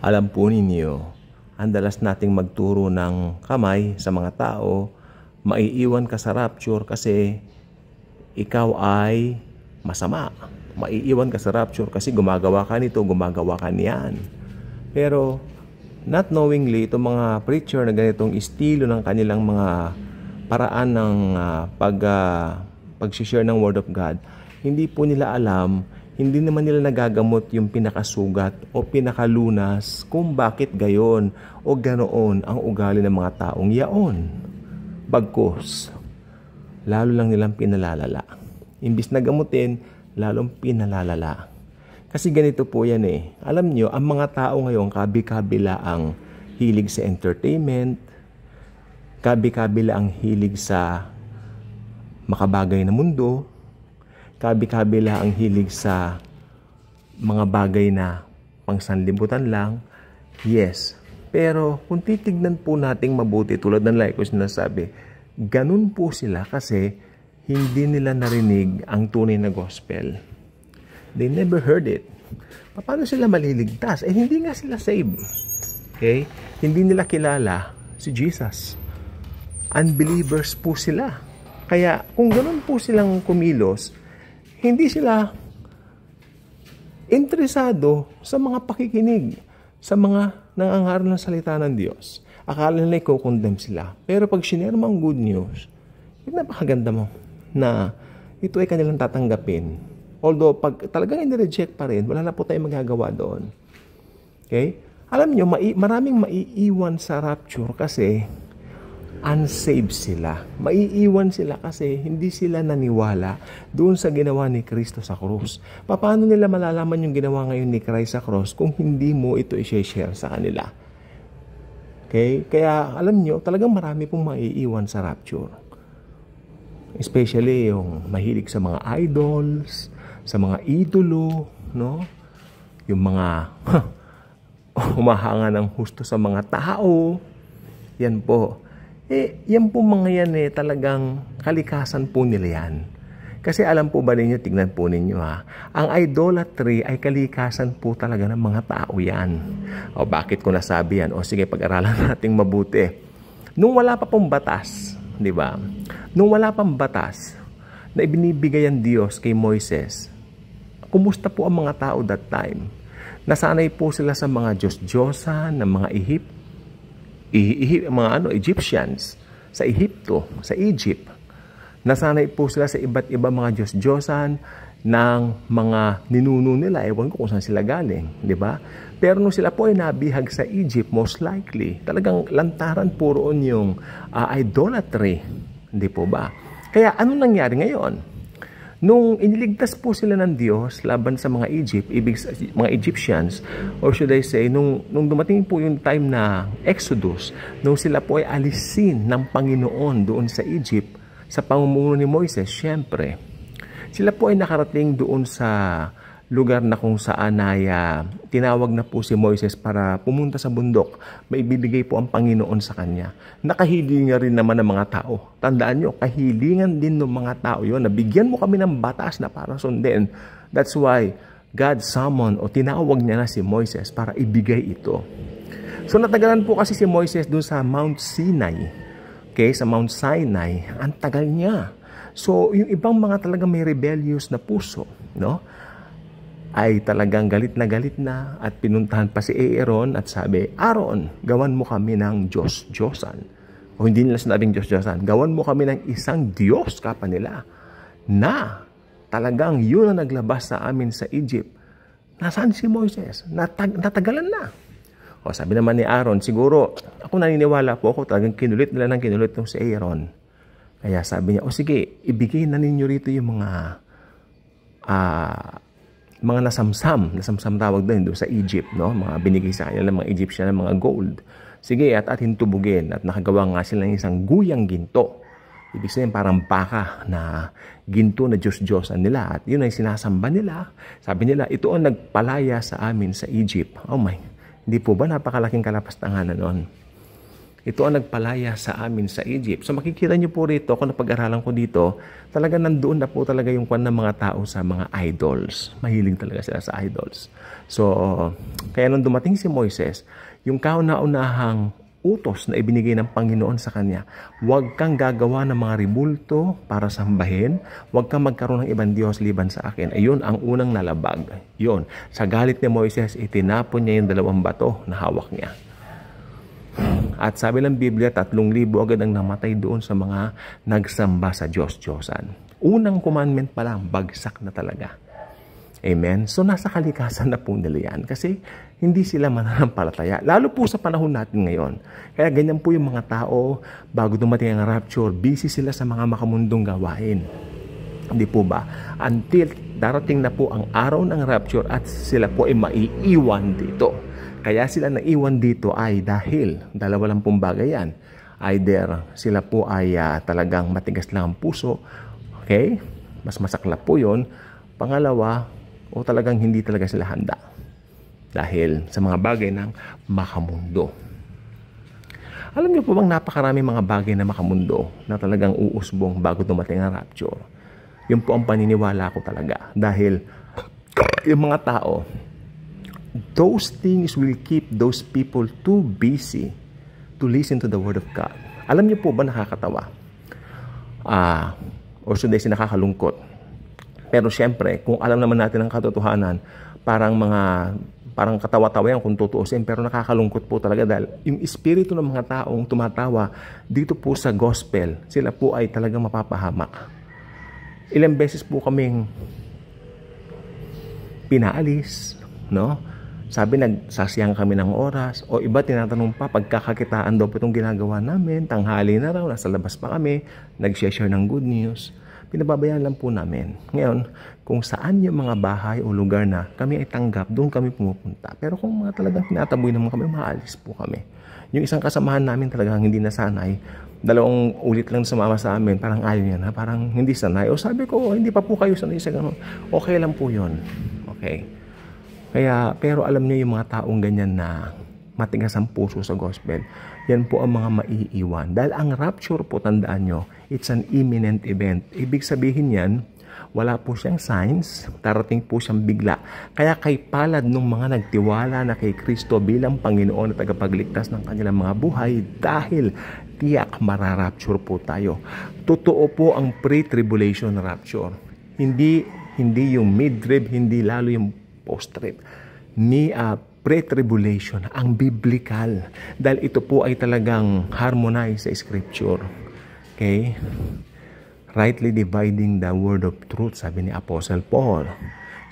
Alam po ninyo, ang dalas nating magturo ng kamay sa mga tao, maiiwan ka sa rapture kasi ikaw ay masama. Maiiwan ka sa rapture kasi gumagawa ka nito, gumagawa ka niyan. Pero, not knowingly, itong mga preacher na ganitong estilo ng kanilang mga paraan ng pag-share ng Word of God, hindi po nila alam, hindi naman nila nagagamot yung pinakasugat o pinakalunas kung bakit gayon o ganoon ang ugali ng mga taong yaon. Bagkus, lalo lang nilang pinalalala. Imbis na gamutin, lalong pinalalala. Kasi ganito po yan eh. Alam nyo, ang mga tao ngayon, kabi-kabila ang hilig sa entertainment, kabi-kabila ang hilig sa makabagay na mundo, kabi-kabila ang hilig sa mga bagay na pangsanlibutan lang. Yes. Pero kung titignan po nating mabuti, tulad ng like ko sinasabi, ganun po sila kasi hindi nila narinig ang tunay na gospel. They never heard it. Paano sila maliligtas? Hindi nga sila saved. Okay? Hindi nila kilala si Jesus. Unbelievers po sila. Kaya kung ganun po silang kumilos, hindi sila interesado sa mga pakikinig, sa mga nangangaral ng salita ng Diyos. Akala nila i-condemn sila. Pero pag sinare mo ang good news, napakaganda mo na ito ay kanilang tatanggapin. Although, pag talagang in-reject pa rin, wala na po tayong magagawa doon. Okay? Alam nyo, maraming maiiwan sa rapture kasi unsaved sila. Maiiwan sila kasi hindi sila naniwala doon sa ginawa ni Kristo sa krus. Paano nila malalaman yung ginawa ngayon ni Christ sa krus kung hindi mo ito i-share sa kanila? Okay? Kaya alam nyo, talagang marami pong maiiwan sa rapture. Especially yung mahilig sa mga idols, sa mga idolo, no? Yung mga humahanga ng husto sa mga tao. Yan po. Yan po mga yan talagang kalikasan po nila yan. Kasi alam po ba ninyo, tignan po ninyo ha, ang idolatry ay kalikasan po talaga ng mga tao yan. O bakit ko nasabi yan? O sige, pag-aralan nating mabuti. Nung wala pa pong batas, di ba? Nung wala pang batas na ibinibigay ang Diyos kay Moises, kumusta po ang mga tao that time? Nasanay po sila sa mga Diyos-Diyosan, ng mga Egyptians, sa Ehipto, sa Egypt. Nasanay po sila sa iba't iba mga Diyos-Diyosan ng mga ninuno nila. Ewan ko kung saan sila galing, di ba? Pero nung sila po ay nabihag sa Egypt, most likely, talagang lantaran po roon yung idolatry. Hindi po ba? Kaya ano nangyari ngayon? Nung iniligtas po sila ng Diyos laban sa mga mga Egyptians, or should I say, nung dumating po yung time na Exodus, nung sila po ay alisin ng Panginoon doon sa Egypt, sa pamumuno ni Moises, syempre, sila po ay nakarating doon sa lugar na kung saan ay tinawag na po si Moises para pumunta sa bundok. May ibibigay po ang Panginoon sa kanya. Nakahilingan rin naman ng mga tao. Tandaan nyo, kahilingan din ng mga tao yun. Nabigyan mo kami ng batas na para sundin. That's why God summoned o tinawag niya na si Moises para ibigay ito. So natagalan po kasi si Moises doon sa Mount Sinai. Okay, sa Mount Sinai, ang tagal niya. So yung ibang mga talaga may rebellious na puso, no? Ay talagang galit na at pinuntahan pa si Aaron at sabi, Aaron, gawan mo kami ng Diyos-Diyosan. O hindi nila sinabing Diyos-Diyosan, gawan mo kami ng isang Diyos kapa nila na talagang yun ang naglabas sa amin sa Egypt. Nasaan si Moises? Natagalan na. O sabi naman ni Aaron, siguro, ako naniniwala po ako, talagang kinulit nila ng kinulit ng si Aaron. Kaya sabi niya, o sige, ibigay na ninyo rito yung mga nasamsam tawag doon sa Egypt, no? Mga binigay sa kanila ng mga Egyptian ng mga gold. Sige, at hintubugin at nakagawa nga sila ng isang guyang ginto. Ibig sabihin parang baka na ginto na Diyos-Diyosan nila at yun ay sinasamba nila. Sabi nila, ito ang nagpalaya sa amin sa Egypt. Oh my, hindi po ba napakalaking kalapastangan na noon? Ito ang nagpalaya sa amin sa Egypt. So makikita niyo po rito, kung napag-aralan ko dito, talaga nandoon na po talaga yung kwan ng mga tao sa mga idols. Mahilig talaga sila sa idols. So, kaya nung dumating si Moises, yung kauna-unahang utos na ibinigay ng Panginoon sa kanya, huwag kang gagawa ng mga ribulto para sambahin, huwag kang magkaroon ng ibang Diyos liban sa akin. Ayun ang unang nalabag. Yun. Sa galit ni Moises, itinapon niya yung 2 bato na hawak niya. At sabi ng Biblia, 3,000 agad ang namatay doon sa mga nagsamba sa Diyos-Diyosan. Unang commandment pa lang, bagsak na talaga. Amen? So nasa kalikasan na po nila yan kasi hindi sila mananampalataya. Lalo po sa panahon natin ngayon. Kaya ganyan po yung mga tao, bago dumating ang rapture, busy sila sa mga makamundong gawain. Hindi po ba? Until darating na po ang araw ng rapture at sila po ay maiiwan dito. Kaya sila naiwan dito ay dahil dalawa lang pong bagay yan. Either sila po ay talagang matigas lang ang puso, okay? Mas masaklap po yun. Pangalawa, o talagang hindi talaga sila handa. Dahil sa mga bagay ng makamundo. Alam niyo po bang napakarami mga bagay na makamundo na talagang uusbong bago dumating ang rapture? Yun po ang paniniwala ko talaga. Dahil yung mga tao, those things will keep those people too busy to listen to the Word of God. Alam niyo po ba nakakatawa? Or should I say nakakalungkot? Pero syempre, kung alam naman natin ang katotohanan, parang katawa-tawa yan kung tutuusin, pero nakakalungkot po talaga dahil yung espiritu ng mga taong tumatawa dito po sa gospel, sila po ay talagang mapapahamak. Ilang beses po kaming pinaalis, no? Sabi, nagsasiyang kami ng oras. O iba, tinatanong pa, pagkakakitaan daw po itong ginagawa namin. Tanghali na raw, nasa labas pa kami. Nag-share ng good news. Pinababayaan lang po namin. Ngayon, kung saan yung mga bahay o lugar na kami ay tanggap, doon kami pumupunta. Pero kung mga talagang tinataboy naman kami, maalis po kami. Yung isang kasamahan namin talagang hindi nasanay, 2 ulit lang sumama sa amin, parang ayaw niya na, parang hindi sanay. O sabi ko, hindi pa po kayo sanay sa ganun. Okay lang po yun. Okay. Kaya, pero alam niyo yung mga taong ganyan na matigas ang puso sa gospel, yan po ang mga maiiwan. Dahil ang rapture po, tandaan nyo, it's an imminent event. Ibig sabihin yan, wala po siyang signs, darating po siyang bigla. Kaya kay palad nung mga nagtiwala na kay Kristo bilang Panginoon at tagapagligtas ng kanilang mga buhay, dahil tiyak mararapture po tayo. Totoo po ang pre-tribulation rapture. Hindi yung mid-trib, hindi lalo yung post-trib, ni pre-tribulation, ang biblical. Dahil ito po ay talagang harmonize sa scripture. Okay? Rightly dividing the word of truth, sabi ni Apostle Paul.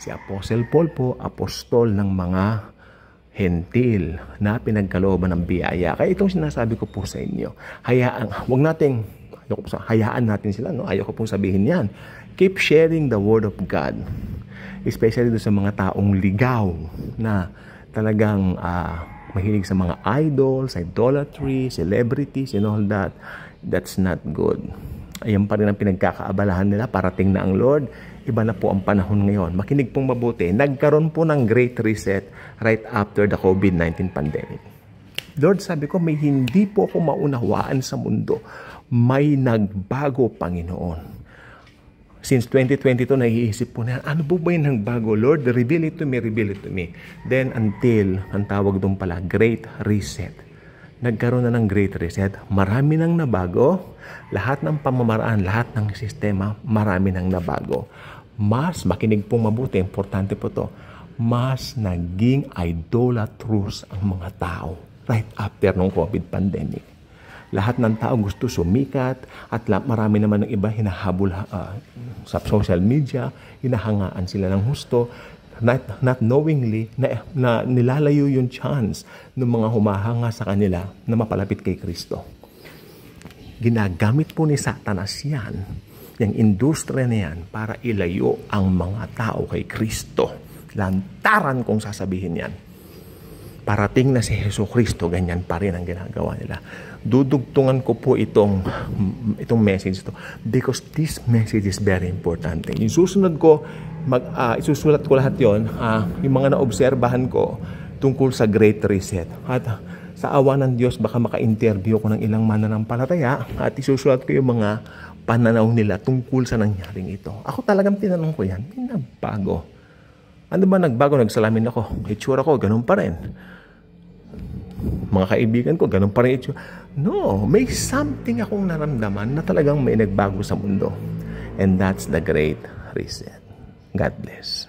Si Apostle Paul po, apostol ng mga hentil na pinagkalooban ng biyaya. Kaya itong sinasabi ko po sa inyo, hayaan natin sila, no? Ayoko pong sabihin yan. Keep sharing the word of God. Especially doon sa mga taong ligaw na talagang mahilig sa mga idols, idolatry, celebrities, and all that. That's not good. Ayan pa rin ang pinagkakaabalahan nila. Parating na ang Lord. Iba na po ang panahon ngayon. Makinig pong mabuti. Nagkaroon po ng great reset right after the COVID-19 pandemic. Lord, sabi ko, may hindi po ako maunawaan sa mundo. May nagbago, Panginoon. Since 2022, naiisip po na, ano po ba yung nagbago? Lord, reveal it to me, reveal it to me. Then until, ang tawag doon pala, Great Reset. Nagkaroon na ng Great Reset. Marami nang nabago. Lahat ng pamamaraan, lahat ng sistema, marami nang nabago. Mas, makinig pong mabuti, importante po to, mas naging idolatrous ang mga tao right after ng COVID pandemic. Lahat ng tao gusto sumikat at marami naman ng iba hinahabol sa social media, hinahangaan sila ng husto, not knowingly na nilalayo yung chance ng mga humahanga sa kanila na mapalapit kay Kristo. Ginagamit po ni Satanas yan, yung industriya na yan, para ilayo ang mga tao kay Kristo. Lantaran kung sasabihin yan. Parating na si Jesucristo, ganyan pa rin ang ginagawa nila. Dudugtungan ko po itong message ito because this message is very important. Yung susunod ko, isusulat ko lahat yon, yung mga naobserbahan ko tungkol sa Great Reset. At Sa awa ng Diyos, baka maka-interview ko ng ilang mananampalataya at isusulat ko yung mga pananaw nila tungkol sa nangyaring ito. Ako talagang tinanong ko yan, may nagbago. Ano ba nagbago? Nagsalamin ako. Itsura ko, ganun pa rin. Mga kaibigan ko, ganun pa rin itsura. No, may something akong naramdaman na talagang may nagbago sa mundo. And that's the great reason. God bless.